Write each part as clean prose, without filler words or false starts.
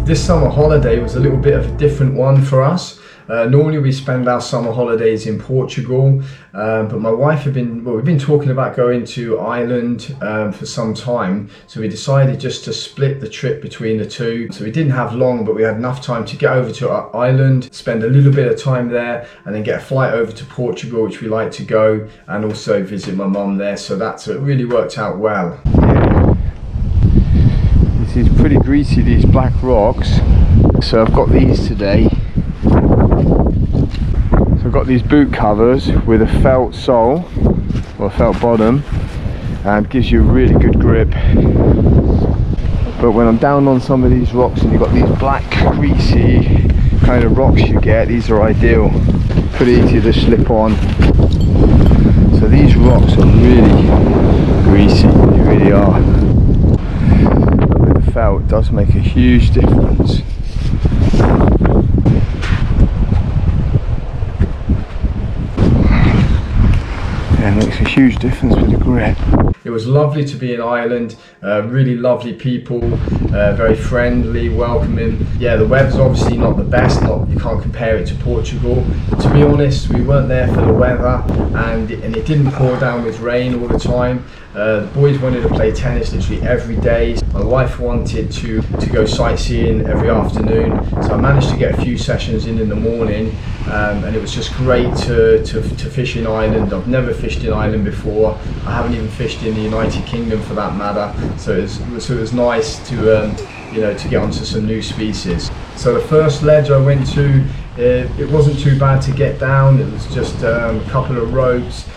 This summer holiday was a little bit of a different one for us. Normally we spend our summer holidays in Portugal, but my wife we've been talking about going to Ireland for some time, so we decided just to split the trip between the two. So we didn't have long, but we had enough time to get over to Ireland, spend a little bit of time there, and then get a flight over to Portugal, which we like to go, and also visit my mum there. So it really worked out well. This is pretty greasy, these black rocks. So I've got these today. So I've got these boot covers with a felt sole or felt bottom, and gives you a really good grip. But when I'm down on some of these rocks and you've got these black greasy kind of rocks you get, these are ideal. Pretty easy to slip on. So these rocks are really greasy, they really are. But with the felt, it does make a huge difference. Yeah, it makes a huge difference with the grip. It was lovely to be in Ireland, really lovely people, very friendly, welcoming. Yeah, the weather's obviously not the best, you can't compare it to Portugal. But to be honest, we weren't there for the weather, and it didn't pour down with rain all the time. The boys wanted to play tennis literally every day. My wife wanted to go sightseeing every afternoon, so I managed to get a few sessions in the morning, and it was just great to fish in Ireland. I've never fished in Ireland before. I haven't even fished in the United Kingdom for that matter, so it was nice to to get onto some new species. So the first ledge I went to, it wasn't too bad to get down. It was just a couple of ropes.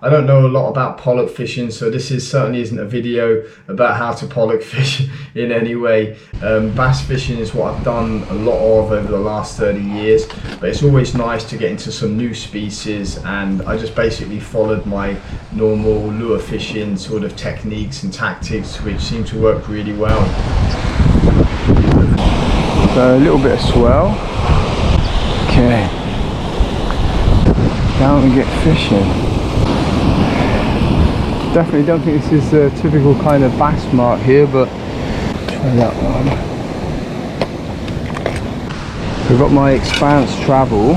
I don't know a lot about pollock fishing, so this certainly isn't a video about how to pollock fish in any way. Bass fishing is what I've done a lot of over the last 30 years, but it's always nice to get into some new species, and I just basically followed my normal lure fishing sort of techniques and tactics, which seem to work really well. So a little bit of swell. Okay. Down and get fishing. Definitely don't think this is a typical kind of bass mark here, but try that one. We've got my Expanse travel.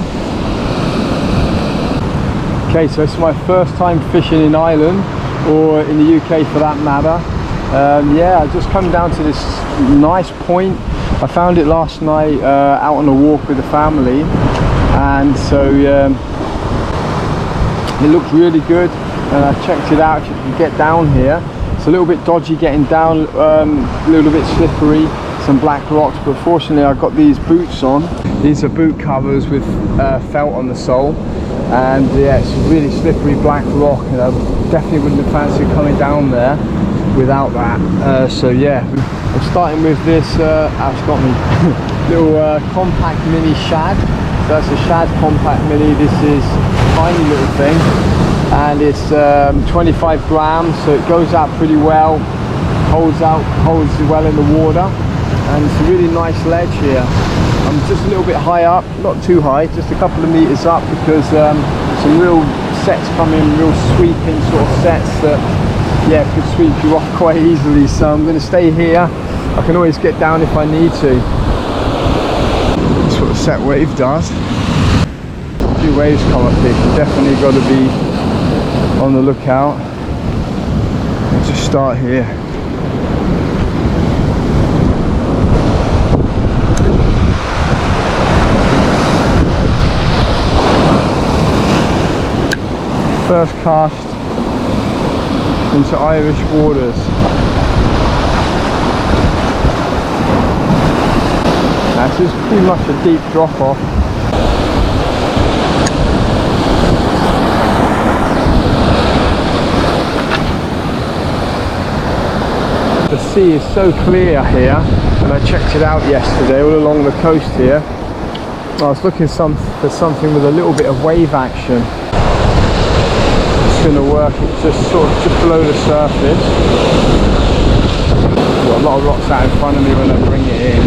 Okay, so this is my first time fishing in Ireland, or in the UK for that matter. Yeah, I just come down to this nice point. I found it last night out on a walk with the family, and so it looked really good. I checked it out. If you can get down here, it's a little bit dodgy getting down, a little bit slippery, some black rocks, but fortunately I got these boots on. These are boot covers with felt on the sole, and yeah, it's a really slippery black rock, and I definitely wouldn't have fancied coming down there without that. So yeah, I'm starting with this, it's got me, little compact mini shad. So that's a Shad Compact Mini. This is a tiny little thing, and it's 25 grams, so it goes out pretty well, holds well in the water, and it's a really nice ledge here. I'm just a little bit high up, not too high, just a couple of meters up, because some real sets come in, real sweeping sort of sets that, yeah, could sweep you off quite easily. So I'm going to stay here. I can always get down if I need to. That's what a set wave does. A few waves come up here, you definitely got to be on the lookout. Let's just start here. First cast into Irish waters. This is pretty much a deep drop off. The sea is so clear here, and I checked it out yesterday all along the coast here. I was looking for something with a little bit of wave action. It's going to work, it's just sort of just below the surface. Got a lot of rocks out in front of me when I bring it in.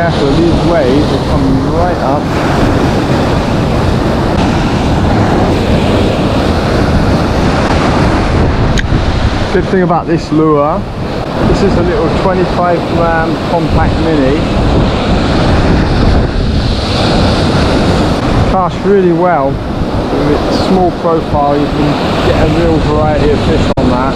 careful of these waves, they come right up. Good thing about this lure, this is a little 25-gram compact mini. Casts really well. With its small profile, you can get a real variety of fish on that.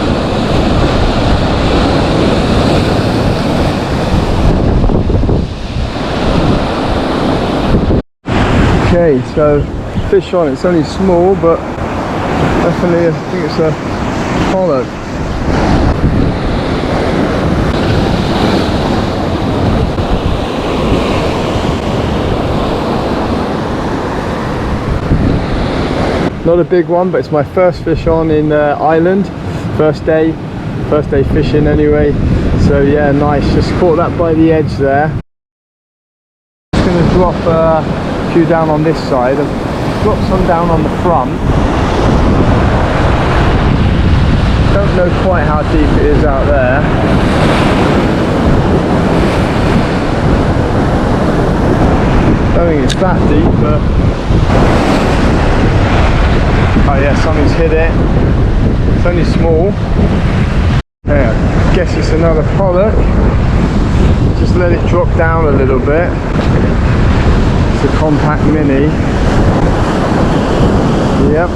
Okay, so fish on, it's only small, but definitely I think it's a Pollock. Not a big one, but it's my first fish on in Ireland. First day fishing anyway. So yeah, nice. Just caught that by the edge there. Just going to drop a few down on this side. I've dropped some down on the front. Don't know quite how deep it is out there. Don't think it's that deep, but oh yeah, something's hit it. It's only small. Yeah, I guess it's another Pollock. Just let it drop down a little bit. It's a compact mini. Yep.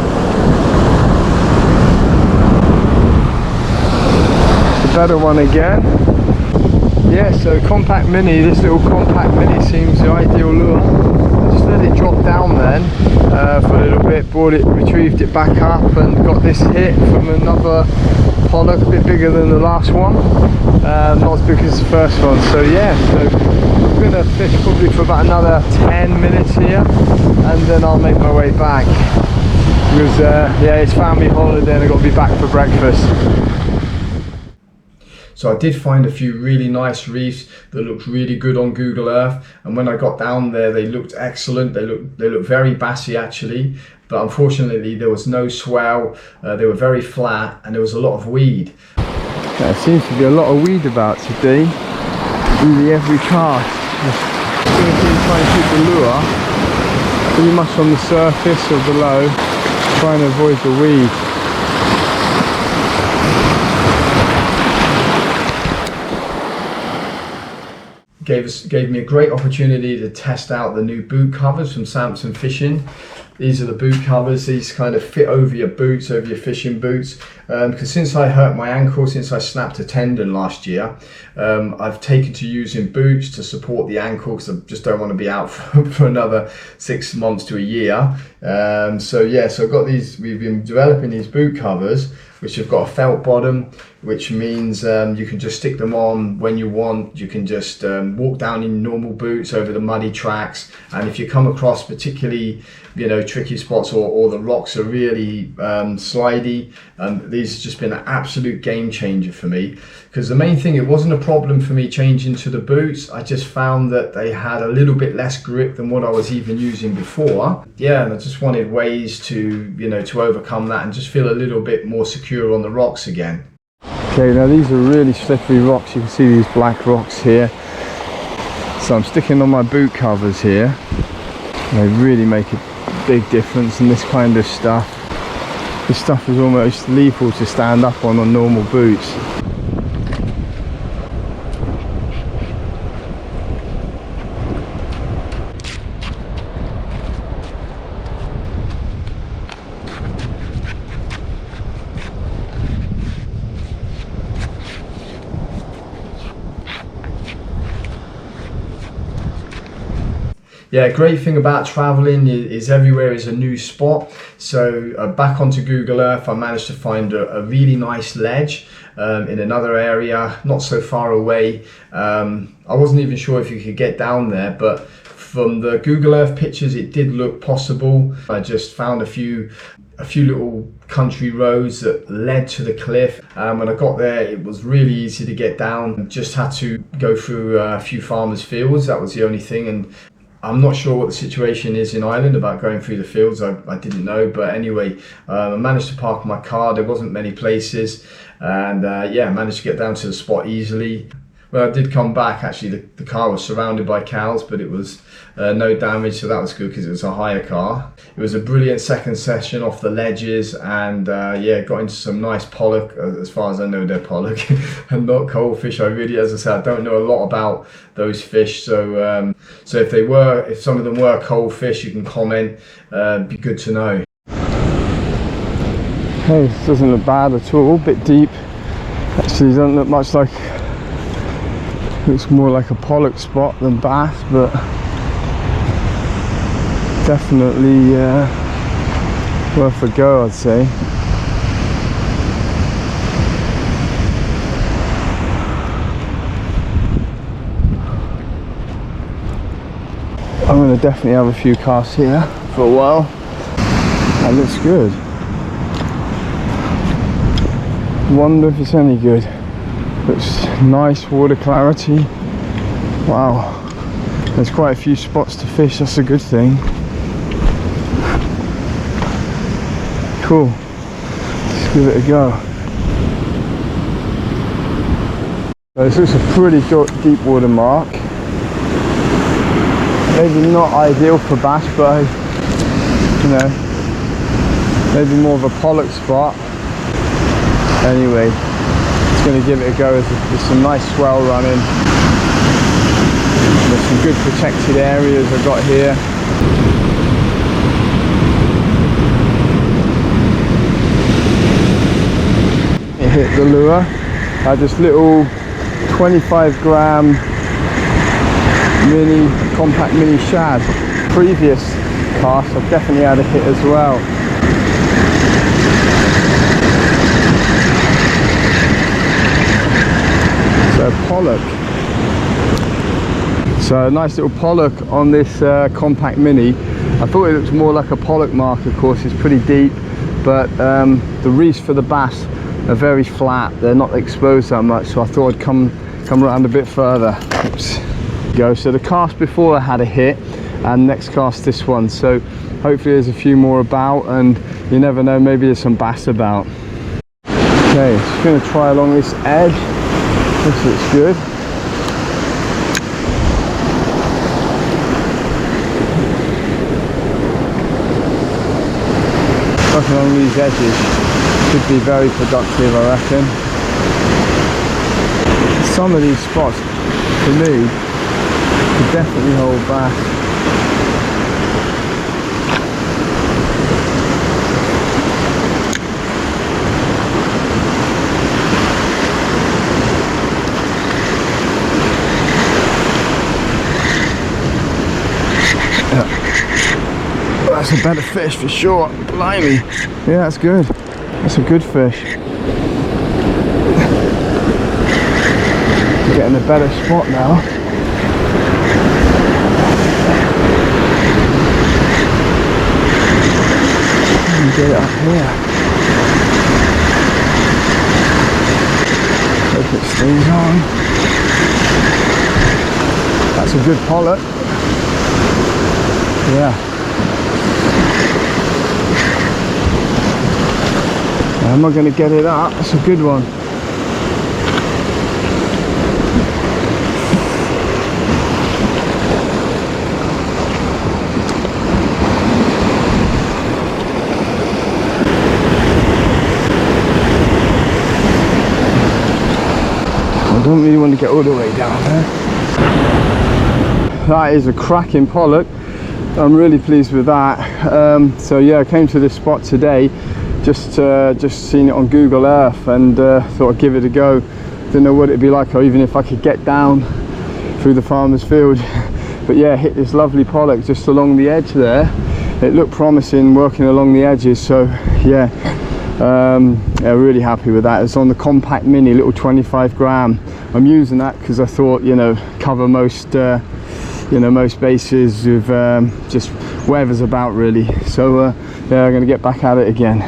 It's a better one again. Yeah, so compact mini, this little compact mini seems the ideal lure. Just let it drop down then for a little bit, retrieved it back up and got this hit from another Pollock, a bit bigger than the last one, not as big as the first one. So yeah, so I'm going to fish probably for about another 10 minutes here and then I'll make my way back because yeah, it's family holiday and I've got to be back for breakfast. So I did find a few really nice reefs that looked really good on Google Earth, and when I got down there they looked excellent. They looked very bassy actually, but unfortunately there was no swell, they were very flat and there was a lot of weed. There seems to be a lot of weed about today, really every cast. I'm going to try and keep the lure pretty much on the surface or below, trying to avoid the weed. Gave me a great opportunity to test out the new boot covers from Samson Fishing. These are the boot covers. These kind of fit over your boots, over your fishing boots. Because since I hurt my ankle, since I snapped a tendon last year, I've taken to using boots to support the ankle because I just don't want to be out for another 6 months to a year. So yeah, so I've got these, we've been developing these boot covers which have got a felt bottom, which means you can just stick them on when you want. You can just walk down in normal boots over the muddy tracks, and if you come across particularly, you know, tricky spots or the rocks are really slidey, these have just been an absolute game changer for me. Because the main thing, it wasn't a problem for me changing to the boots. I just found that they had a little bit less grip than what I was even using before. Yeah, and I just wanted ways to, you know, to overcome that and just feel a little bit more secure on the rocks again. Okay, now these are really slippery rocks. You can see these black rocks here. So I'm sticking on my boot covers here. They really make a big difference in this kind of stuff. This stuff is almost lethal to stand up on normal boots. Yeah, great thing about traveling is everywhere is a new spot. So back onto Google Earth, I managed to find a really nice ledge in another area, not so far away. I wasn't even sure if you could get down there, but from the Google Earth pictures, it did look possible. I just found a few little country roads that led to the cliff. When I got there, it was really easy to get down. Just had to go through a few farmers' fields. That was the only thing. And I'm not sure what the situation is in Ireland about going through the fields. I didn't know, but anyway, I managed to park my car. There wasn't many places, and yeah, I managed to get down to the spot easily. When I did come back, actually the car was surrounded by cows, but it was no damage, so that was good because it was a hire car. It was a brilliant second session off the ledges, and yeah, got into some nice pollock. As far as I know, they're pollock and not coalfish. I really, as I said, I don't know a lot about those fish, so so if some of them were coalfish, you can comment. Be good to know. Hey, this doesn't look bad at all. A bit deep. Actually, doesn't look much like. Looks more like a pollock spot than bass, but definitely worth a go, I'd say. I'm going to definitely have a few casts here for a while. That looks good. Wonder if it's any good. Looks nice water clarity. Wow, there's quite a few spots to fish, that's a good thing. Cool, let's give it a go. So this looks a pretty deep water mark. Maybe not ideal for bass, but you know, maybe more of a pollock spot. Anyway, going to give it a go. There's some nice swell running. There's some good protected areas I've got here. It hit the lure. I had this little 25 gram compact mini shad. Previous cast I've definitely had a hit as well. So pollock. So a nice little pollock on this compact mini. I thought it looked more like a pollock mark, of course, it's pretty deep, but the reefs for the bass are very flat, they're not exposed that much, so I thought I'd come around a bit further. Oops. Go. So the cast before I had a hit, and next cast this one, so hopefully there's a few more about, and you never know, maybe there's some bass about. Okay, just going to try along this edge. This looks good. Working along these edges should be very productive, I reckon. Some of these spots, for me, could definitely hold back. That's a better fish for sure. Blimey. Yeah, that's good. That's a good fish. Getting a better spot now. Get it up here. Hope it stays on. That's a good pollock. Yeah. I'm not going to get it up. That's a good one. I don't really want to get all the way down there. That is a cracking pollock. I'm really pleased with that. So yeah, I came to this spot today. Just seen it on Google Earth and thought I'd give it a go. Didn't know what it'd be like, or even if I could get down through the farmer's field. But yeah, hit this lovely pollock just along the edge there. It looked promising working along the edges, so yeah, yeah, really happy with that. It's on the compact mini, little 25 gram. I'm using that because I thought, you know, cover most you know, most bases with just whatever's about really. So yeah, I'm going to get back at it again.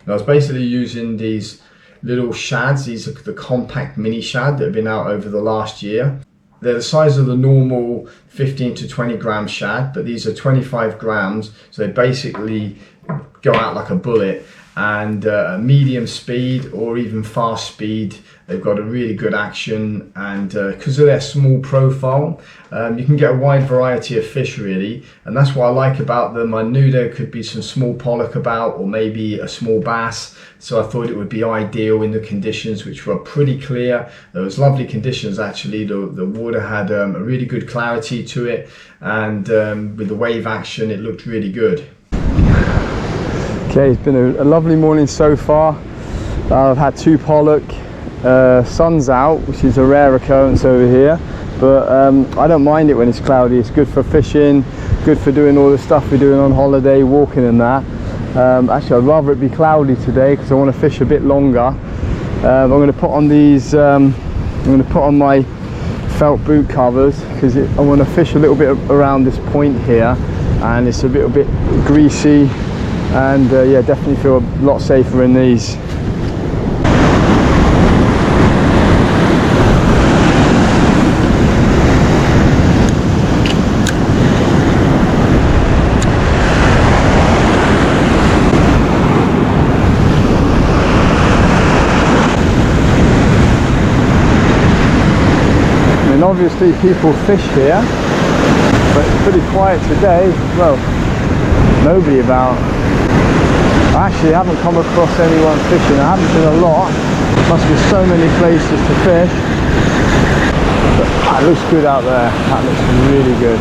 I was basically using these little shads. These are the compact mini shad that have been out over the last year. They're the size of the normal 15 to 20 gram shad, but these are 25 grams, so they basically go out like a bullet. and medium speed or even fast speed. They've got a really good action, and because of their small profile, you can get a wide variety of fish really, and that's what I like about them. I knew there could be some small pollock about, or maybe a small bass, so I thought it would be ideal in the conditions, which were pretty clear. There was lovely conditions actually. The water had a really good clarity to it, and with the wave action it looked really good. Okay, it's been a lovely morning so far. I've had 2 pollock. Sun's out, which is a rare occurrence over here, but I don't mind it when it's cloudy. It's good for fishing, good for doing all the stuff we're doing on holiday, walking and that. Actually, I'd rather it be cloudy today because I want to fish a bit longer. I'm going to put on these, I'm going to put on my felt boot covers because I want to fish a little bit around this point here, and it's a little bit greasy, and yeah, definitely feel a lot safer in these. Obviously people fish here, but it's pretty quiet today. Well, nobody about. I actually haven't come across anyone fishing. I haven't seen a lot. Must be so many places to fish. But that looks good out there. That looks really good.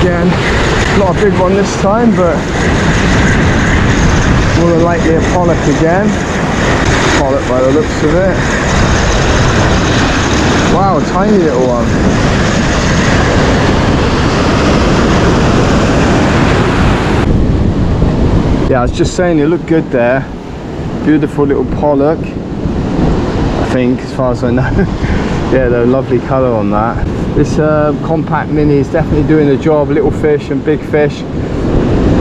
Again, not a big one this time, but more than likely a pollock again. Pollock by the looks of it. Wow, tiny little one. Yeah, I was just saying it looked good there. Beautiful little pollock, I think, as far as I know. Yeah, they're a lovely colour on that. This compact mini is definitely doing the job. Little fish and big fish.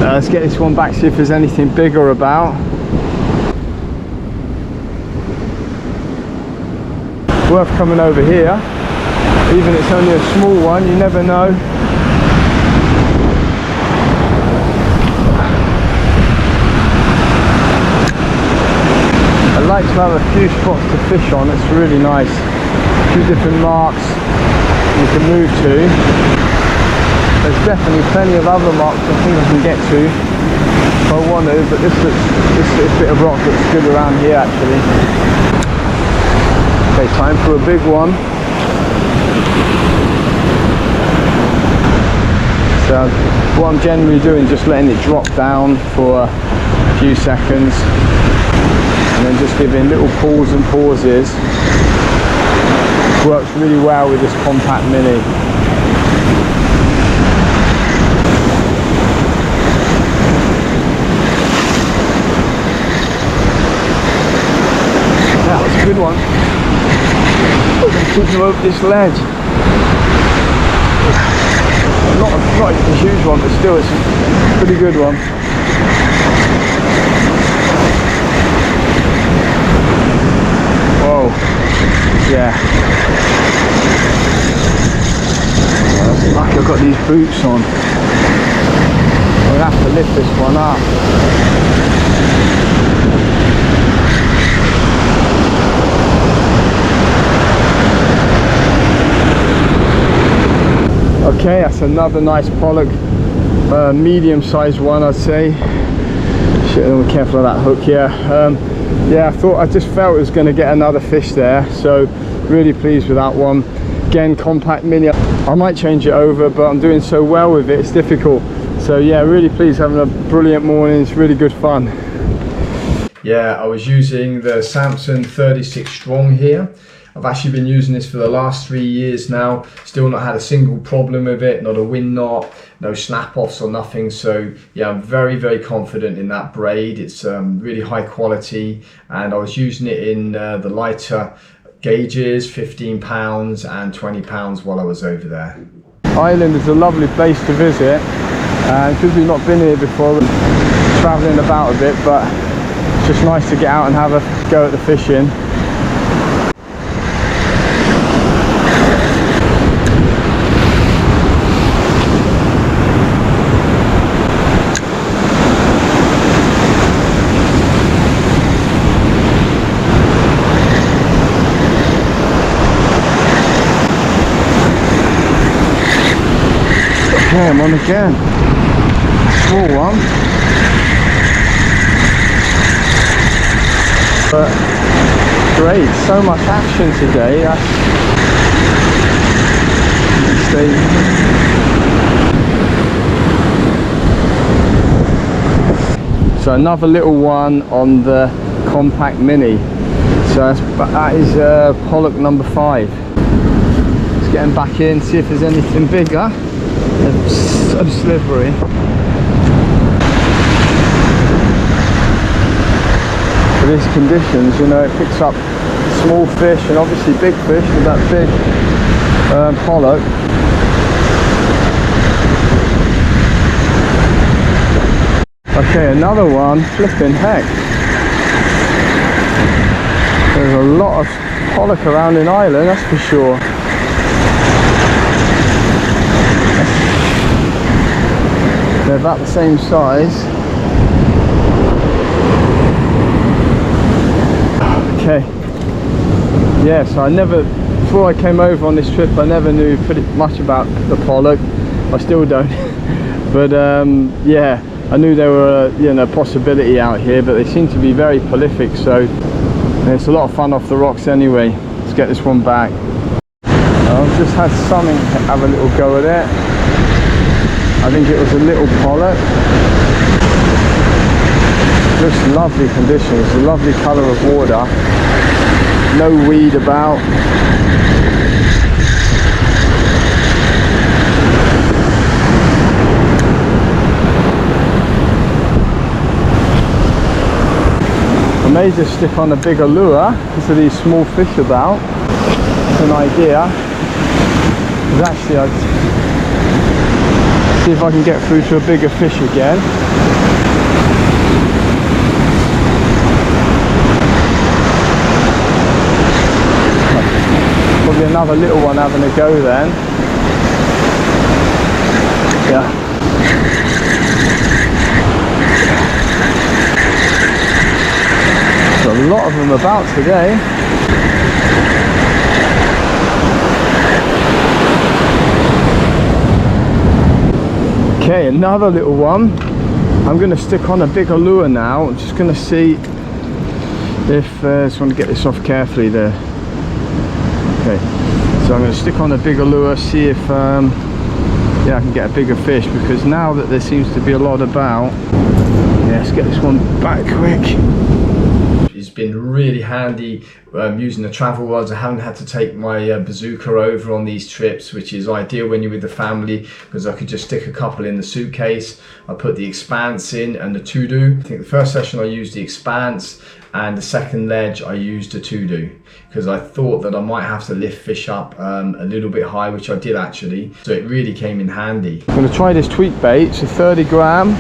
Let's get this one back, see if there's anything bigger about. Worth coming over here, even if it's only a small one, you never know. I like to have a few spots to fish on. It's really nice. A few different marks you can move to. There's definitely plenty of other marks I think I can get to if I want to, but this bit of rock looks good around here actually. Okay, time for a big one. So what I'm generally doing, just letting it drop down for a few seconds and then just giving little pulls and pauses. Works really well with this compact mini. That was a good one. I'm going to keep him over this ledge. Not a huge one, but still it's a pretty good one. Whoa. Yeah. Lucky I've got these boots on. I'm gonna have to lift this one up. Okay, that's another nice pollock, medium-sized one, I'd say. Shit, I'm careful of that hook here. Yeah, I just felt it was going to get another fish there, so really pleased with that one. Again, compact mini. I might change it over, but I'm doing so well with it, it's difficult. So yeah, really pleased, having a brilliant morning. It's really good fun. Yeah, I was using the Samson 36 strong here. I've actually been using this for the last 3 years now. Still not had a single problem with it, not a wind knot, no snap offs or nothing. So yeah, I'm very, very confident in that braid. It's really high quality, and I was using it in the lighter gauges, 15 pounds and 20 pounds while I was over there. Ireland is a lovely place to visit, and because we've not been here before, we're traveling about a bit, but it's just nice to get out and go at the fishing. Okay, I'm on again. Small one. But great, so much action today. So another little one on the Compact Mini. So that is Pollock number 5. Just getting back in, see if there's anything bigger. It's so slippery. For these conditions, you know, it picks up small fish and obviously big fish with that big pollock. Okay, another one. Flipping heck. There's a lot of pollock around in Ireland, that's for sure. They're about the same size. Okay. Yeah, so before I came over on this trip, I never knew pretty much about the pollock. I still don't. But yeah, I knew there were a possibility out here, but they seem to be very prolific. So it's a lot of fun off the rocks anyway. Let's get this one back. I've just had something have a little go at it. I think it was a little pollock. Just lovely conditions, a lovely colour of water. No weed about. I may just stick on a bigger lure because of these small fish about. It's an idea. Because actually I'd see if I can get through to a bigger fish again. Probably another little one having a go then. Yeah. There's a lot of them about today. Okay, another little one. I'm going to stick on a bigger lure now. I'm just going to see if just want to get this off carefully there. Okay, so I'm going to stick on a bigger lure, see if yeah, I can get a bigger fish, because now that there seems to be a lot about, yeah, let's get this one back quick. It's been really handy using the travel rods. I haven't had to take my bazooka over on these trips, which is ideal when you're with the family, because I could just stick a couple in the suitcase. I put the Expanse in and the Todo. I think the first session I used the Expanse, and the second ledge I used the Todo, because I thought that I might have to lift fish up a little bit high, which I did actually, so it really came in handy. I'm going to try this tweak bait. It's a 30 gram.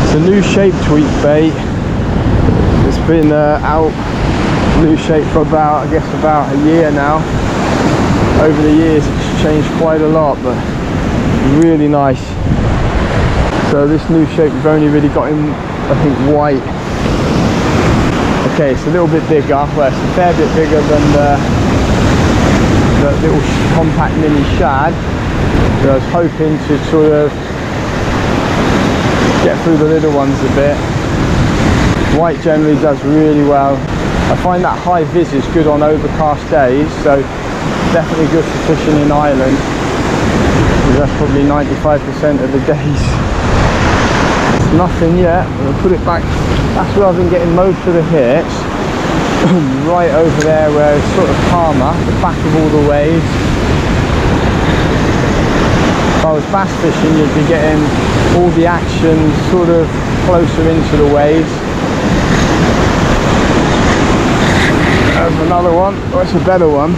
It's a new shape tweak bait. It's been out new shape for about, I guess, about a year now. Over the years it's changed quite a lot, but really nice. So this new shape, we've only really got in, I think, white. Okay, it's a little bit bigger, well, it's a fair bit bigger than the little Compact Mini Shad. So I was hoping to sort of get through the little ones a bit. White generally does really well. I find that high vis is good on overcast days, so definitely good for fishing in Ireland, because that's probably 95% of the days. Nothing yet. I'll put it back. That's where I've been getting most of the hits. Right over there where it's sort of calmer, the back of all the waves. If I was bass fishing, you'd be getting all the action sort of closer into the waves. There's another one. Oh, it's a better one.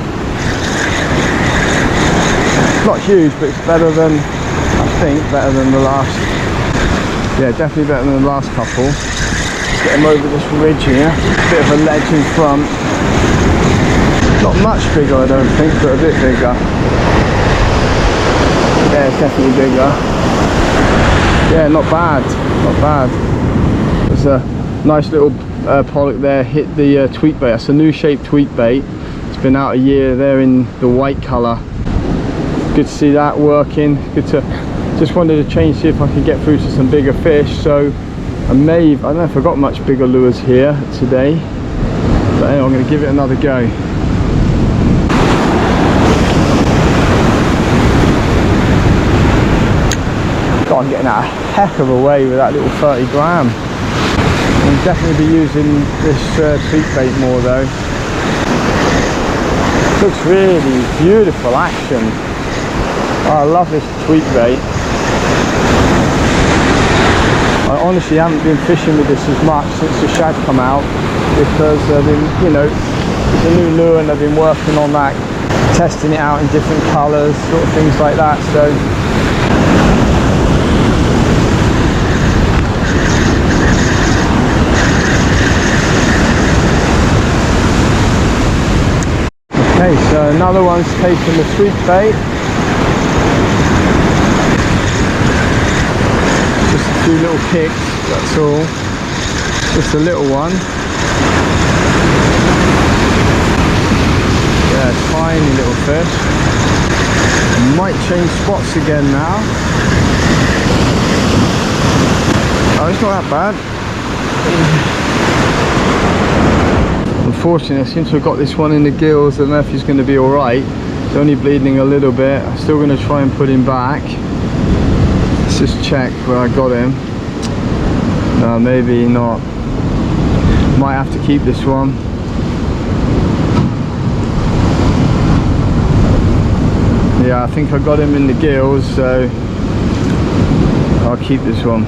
Not huge, but it's better than, I think, better than the last. Yeah, definitely better than the last couple. Let's get him over this ridge here. Bit of a ledge in front. Not much bigger, I don't think, but a bit bigger. Yeah, it's definitely bigger. Yeah, not bad, not bad. There's a nice little pollock there, hit the tweak bait. That's a new shape tweak bait. It's been out a year there in the white colour. Good to see that working. Good to, just wanted to change, see if I could get through to some bigger fish. So I don't know if I've got much bigger lures here today, but anyway, I'm going to give it another go. God, I'm getting out a heck of a way with that little 30 gram. I'll definitely be using this tweak bait more though. Looks really beautiful action. Oh, I love this tweak bait. I honestly haven't been fishing with this as much since the shad come out, because I've been, you know, it's a new lure and I've been working on that, testing it out in different colours, sort of things like that. So okay, so another one's taking the tweak bait. Just a few little kicks, that's all. Just a little one. Yeah, tiny little fish. Might change spots again now. Oh, it's not that bad. Unfortunately, I seem to have got this one in the gills. I don't know if he's going to be alright. He's only bleeding a little bit. I'm still going to try and put him back. Let's just check where I got him. No, maybe not. Might have to keep this one. Yeah, I think I got him in the gills, so I'll keep this one.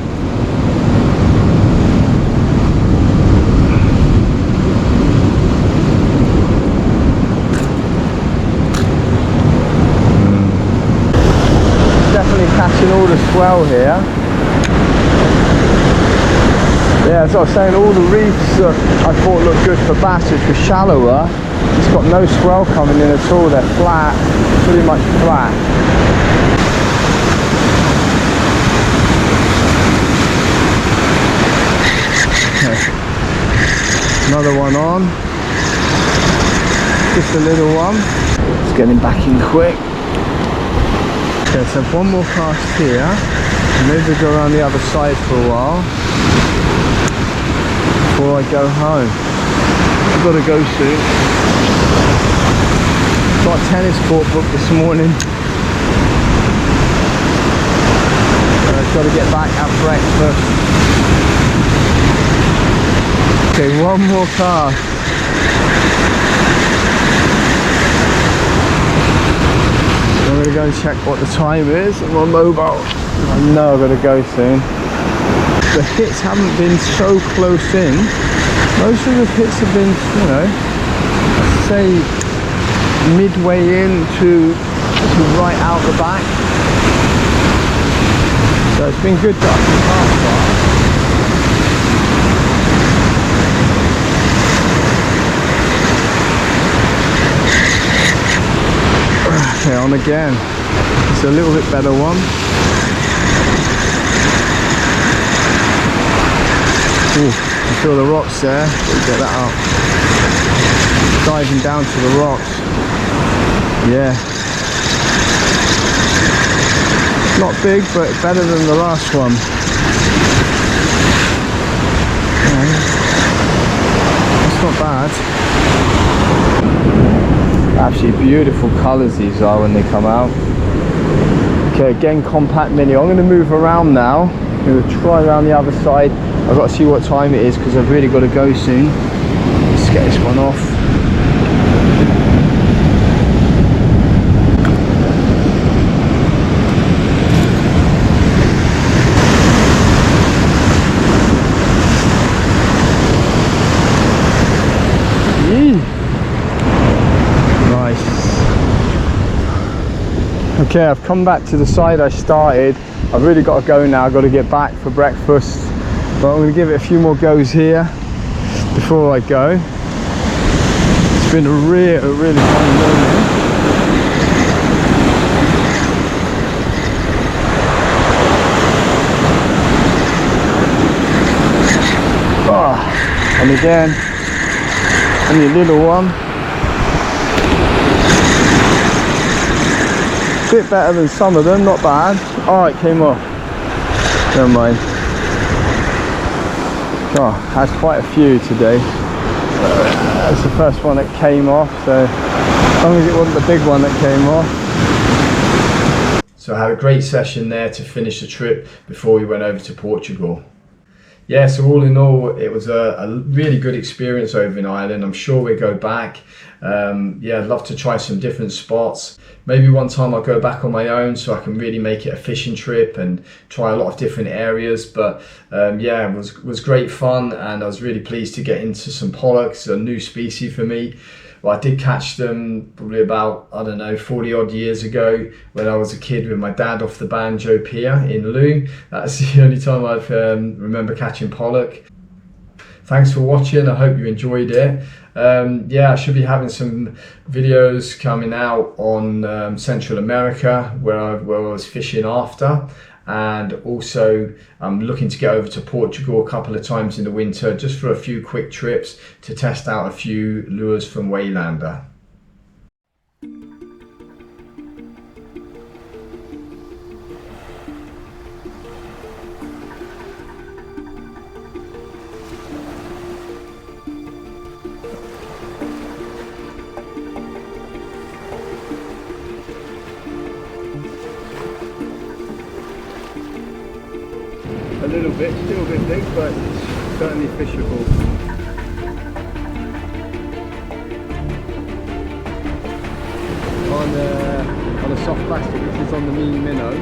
Definitely catching all the swell here. Yeah, as I was saying, all the reefs that I thought looked good for bass, which were shallower, it's got no swell coming in at all. They're flat, pretty much flat. Okay. Another one on. Just a little one. Let's get him back in quick. Okay, so one more cast here, and maybe go around the other side for a while before I go home. I've got to go soon. Got a tennis court booked this morning. I've got to get back at breakfast. Okay, one more cast. I'm going to go and check what the time is on my mobile. I know I've got to go soon. The hits haven't been so close in. Most of the hits have been, you know, say midway in to right out the back. So it's been good that I can cast that. Okay, on again. It's a little bit better one. Ooh, I feel the rocks there. Get that up. Diving down to the rocks. Yeah. Not big, but better than the last one. Yeah. That's not bad. Absolutely beautiful colours these are when they come out. Okay, again, compact mini. I'm going to move around now. I'm going to try around the other side. I've got to see what time it is because I've really got to go soon. Let's get this one off. Okay, I've come back to the side I started. I've really got to go now. I've got to get back for breakfast. But I'm going to give it a few more goes here before I go. It's been a really fun morning. And again, only a little one. Bit better than some of them, not bad. Oh, it came off. Never mind. Oh, had quite a few today. That's the first one that came off, so as long as it wasn't the big one that came off. So I had a great session there to finish the trip before we went over to Portugal. Yeah, so all in all, it was a really good experience over in Ireland. I'm sure we'll go back. Yeah, I'd love to try some different spots. Maybe one time I'll go back on my own so I can really make it a fishing trip and try a lot of different areas. But yeah, it was great fun, and I was really pleased to get into some pollocks, a new species for me. Well, I did catch them probably about, I don't know, 40 odd years ago when I was a kid with my dad off the Banjo Pier in Lou. That's the only time I've remember catching pollock. Thanks for watching. I hope you enjoyed it. Yeah, I should be having some videos coming out on Central America where I was fishing after. And also I'm looking to get over to Portugal a couple of times in the winter just for a few quick trips to test out a few lures from Waylander. A little bit, still a bit big, but it's certainly fishable. On a soft plastic, which is on the Mini Minnow.